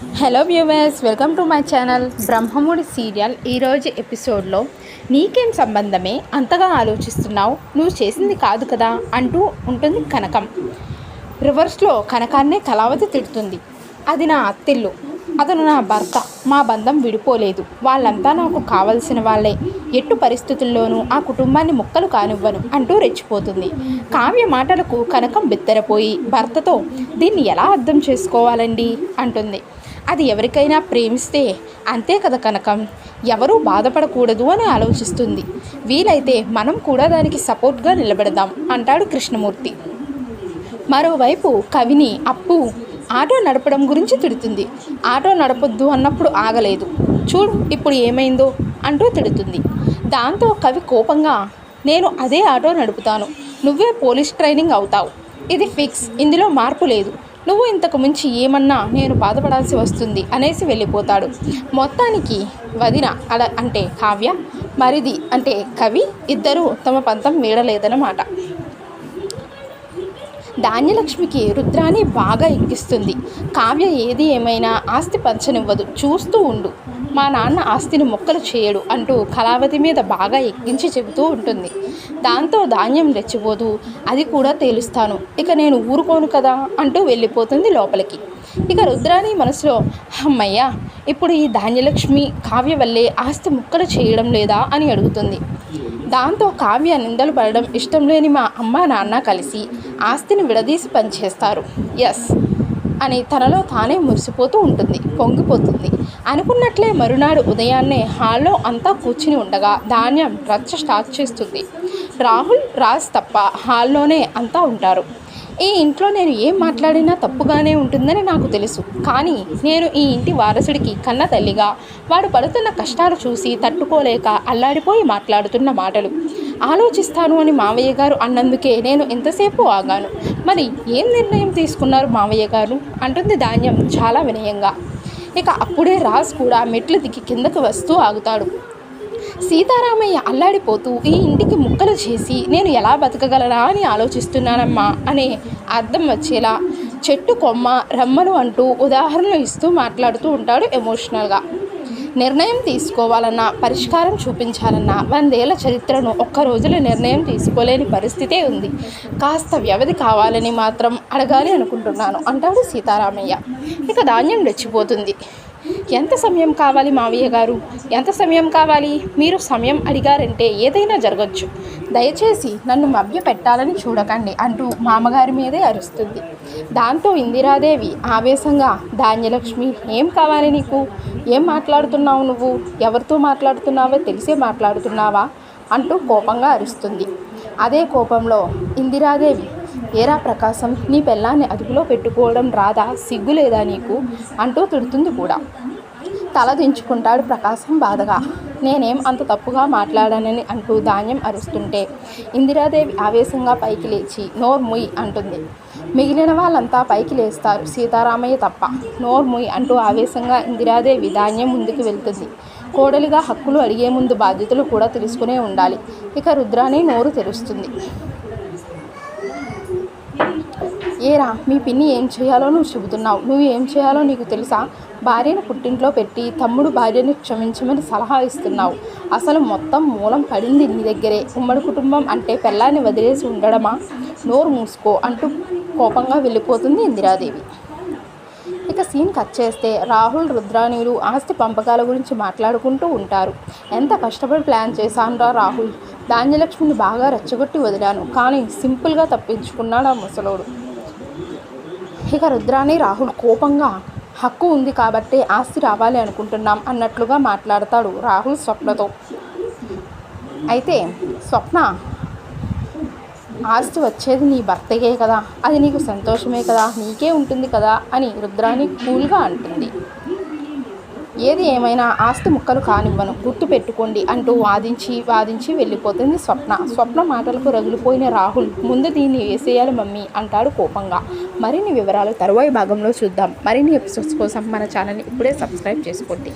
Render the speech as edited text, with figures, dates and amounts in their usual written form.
Hello viewers, welcome to my channel. Brahmamudi serial ఈరోజు ఎపిసోడ్లో నీకేం సంబంధమే అంతగా ఆలోచిస్తున్నావు, నువ్వు చేసింది కాదు కదా అంటూ ఉంటుంది కనకం. రివర్స్లో కనకాన్నే కళావతి తిడుతుంది. అది నా అత్తిల్లు, అతను నా భర్త, మా బంధం విడిపోలేదు, వాళ్ళంతా నాకు కావలసిన వాళ్ళే, ఎట్టు పరిస్థితుల్లోనూ ఆ కుటుంబాన్ని ముక్కలు కానివ్వను అంటూ రెచ్చిపోతుంది. కావ్య మాటలకు కనకం బిత్తరపోయి భర్తతో దీన్ని ఎలా అర్థం చేసుకోవాలండి అంటుంది. అది ఎవరికైనా ప్రేమిస్తే అంతే కదా కనకం, ఎవరూ బాధపడకూడదు అని ఆలోచిస్తుంది. వీలైతే మనం కూడా దానికి సపోర్ట్గా నిలబెడదాం అంటాడు కృష్ణమూర్తి. మరోవైపు కవిని అప్పు ఆటో నడపడం గురించి తిడుతుంది. ఆటో నడపొద్దు అన్నప్పుడు ఆగలేదు, చూడు ఇప్పుడు ఏమైందో అంటూ తిడుతుంది. దాంతో కవి కోపంగా, నేను అదే ఆటో నడుపుతాను, నువ్వే పోలీస్ ట్రైనింగ్ అవుతావు, ఇది ఫిక్స్, ఇందులో మార్పు లేదు, నువ్వు ఇంతకు మించి ఏమన్నా నేను బాధపడాల్సి వస్తుంది అనేసి వెళ్ళిపోతాడు. మొత్తానికి వదిన అంటే కావ్య, మరిది అంటే కవి ఇద్దరూ తమ పంతం వీడలేదన్నమాట. ధాన్యలక్ష్మికి రుద్రాని బాగా ఎక్కిస్తుంది. కావ్య ఏది ఏమైనా ఆస్తి పంచనివ్వదు, చూస్తూ ఉండు, మా నాన్న ఆస్తిని మొక్కలు చేయడు అంటూ కళావతి మీద బాగా ఎక్కించి చెబుతూ ఉంటుంది. దాంతో ధాన్యం రెచ్చిపోతూ అది కూడా తేలుస్తాను, ఇక నేను ఊరుకోను కదా అంటూ వెళ్ళిపోతుంది లోపలికి. ఇక రుద్రాని మనసులో, అమ్మయ్య, ఇప్పుడు ఈ ధాన్యలక్ష్మి కావ్య వల్లే ఆస్తి ముక్కలు చేయడం లేదా అని అడుగుతుంది. దాంతో కావ్య నిందలు పడడం ఇష్టం లేని మా అమ్మ నాన్న కలిసి ఆస్తిని విడదీసి పనిచేస్తారు, ఎస్ అని తనలో తానే మురిసిపోతూ ఉంటుంది, పొంగిపోతుంది. అనుకున్నట్లే మరునాడు ఉదయాన్నే హాల్లో అంతా కూర్చుని ఉండగా ధాన్యం రచ్చ స్టార్ట్ చేస్తుంది. రాహుల్, రాజ్ తప్ప హాల్లోనే అంతా ఉంటారు. ఈ ఇంట్లో నేను ఏం మాట్లాడినా తప్పుగానే ఉంటుందని నాకు తెలుసు, కానీ నేను ఈ ఇంటి వారసుడికి కన్న తల్లిగా వాడు పడుతున్న కష్టాలు చూసి తట్టుకోలేక అల్లాడిపోయి మాట్లాడుతున్న మాటలు ఆలోచిస్తాను అని మావయ్య గారు అన్నందుకే నేను ఎంతసేపు ఆగాను. మరి ఏం నిర్ణయం తీసుకున్నారు మావయ్య గారు అంటుంది ధాన్యం చాలా వినయంగా. ఇక అప్పుడే రాజ్ కూడా మెట్లు దిగి కిందకు వస్తూ ఆగుతాడు. సీతారామయ్య అల్లాడిపోతూ ఈ ఇంటికి ముక్కలు చేసి నేను ఎలా బతకగలరా అని ఆలోచిస్తున్నానమ్మా అనే అర్థం వచ్చేలా చెట్టు కొమ్మ రమ్మను అంటూ ఉదాహరణలు ఇస్తూ మాట్లాడుతూ ఉంటాడు ఎమోషనల్గా. నిర్ణయం తీసుకోవాలన్నా, పరిష్కారం చూపించాలన్నా 100 ఏళ్ల చరిత్రను ఒక్క రోజులో నిర్ణయం తీసుకోలేని పరిస్థితే ఉంది, కాస్త వ్యవధి కావాలని మాత్రం అడగాలి అనుకుంటున్నాను అంటాడు సీతారామయ్య. ఇక ధాన్యం రెచ్చిపోతుంది. ఎంత సమయం కావాలి మావయ్య గారు, ఎంత సమయం కావాలి, మీరు సమయం అడిగారంటే ఏదైనా జరగచ్చు, దయచేసి నన్ను మభ్య పెట్టాలని చూడకండి అంటూ మామగారి మీదే అరుస్తుంది. దాంతో ఇందిరాదేవి ఆవేశంగా, ధాన్యలక్ష్మి ఏం కావాలి నీకు, ఏం మాట్లాడుతున్నావు నువ్వు, ఎవరితో మాట్లాడుతున్నావో తెలిసే మాట్లాడుతున్నావా అంటూ కోపంగా అరుస్తుంది. అదే కోపంలో ఇందిరాదేవి, ఏరా ప్రకాశం, నీ పెళ్ళాన్ని అదుపులో పెట్టుకోవడం రాదా, సిగ్గు లేదా నీకు అంటూ తిడుతుంది కూడా. తల దించుకుంటాడు ప్రకాశం బాధగా. నేనేం అంత తప్పుగా మాట్లాడానని అంటూ ధాన్యం అరుస్తుంటే ఇందిరాదేవి ఆవేశంగా పైకి లేచి నోరు ముయ్ అంటుంది. మిగిలిన వాళ్ళంతా పైకి లేస్తారు, సీతారామయ్య తప్ప. నోరు ముయ్ అంటూ ఆవేశంగా ఇందిరాదేవి ధాన్యం ముందుకు వెళ్తుంది. కోడలిగా హక్కులు అడిగే ముందు బాధ్యతలు కూడా తెలుసుకునే ఉండాలి. ఇక రుద్రాని నోరు తెరుస్తుంది. ఏరా, మీ పిన్ని ఏం చేయాలో నువ్వు చెబుతున్నావు, నువ్వు ఏం చేయాలో నీకు తెలుసా, భార్యను పుట్టింట్లో పెట్టి తమ్ముడు భార్యను క్షమించమని సలహా ఇస్తున్నావు, అసలు మొత్తం మూలం పడింది నీ దగ్గరే, ఉమ్మడి కుటుంబం అంటే పెళ్ళాన్ని వదిలేసి ఉండడమా, నోరు మూసుకో అంటూ కోపంగా వెళ్ళిపోతుంది ఇందిరాదేవి. ఇక సీన్ కట్ చేస్తే రాహుల్, రుద్రాణిలు ఆస్తి పంపకాల గురించి మాట్లాడుకుంటూ ఉంటారు. ఎంత కష్టపడి ప్లాన్ చేశానురా రాహుల్, ధాన్యలక్ష్మిని బాగా రెచ్చగొట్టి వదిలాను, కానీ సింపుల్గా తప్పించుకున్నాడు ఆ ముసలోడు. ఇక రుద్రాణి రాహుల్ కోపంగా, హక్కు ఉంది కాబట్టే ఆస్తి రావాలి అనుకుంటున్నాం అన్నట్లుగా మాట్లాడతాడు రాహుల్ స్వప్నతో. అయితే స్వప్న, ఆస్తి వచ్చేది నీ భర్తకే కదా, అది నీకు సంతోషమే కదా, నీకే ఉంటుంది కదా అని రుద్రాణి కూల్గా అంటుంది. ఏది ఏమైనా ఆస్తి ముక్కలు కానివ్వను, గుర్తు పెట్టుకోండి అంటూ వాదించి వెళ్ళిపోతుంది స్వప్న. స్వప్న మాటలకు రగిలిపోయిన రాహుల్, ముందు దీన్ని వేసేయాలి మమ్మీ అంటాడు కోపంగా. మరిన్ని వివరాలు తరువాయి భాగంలో చూద్దాం. మరిన్ని ఎపిసోడ్స్ కోసం మన ఛానల్ని ఇప్పుడే సబ్స్క్రైబ్ చేసుకోండి.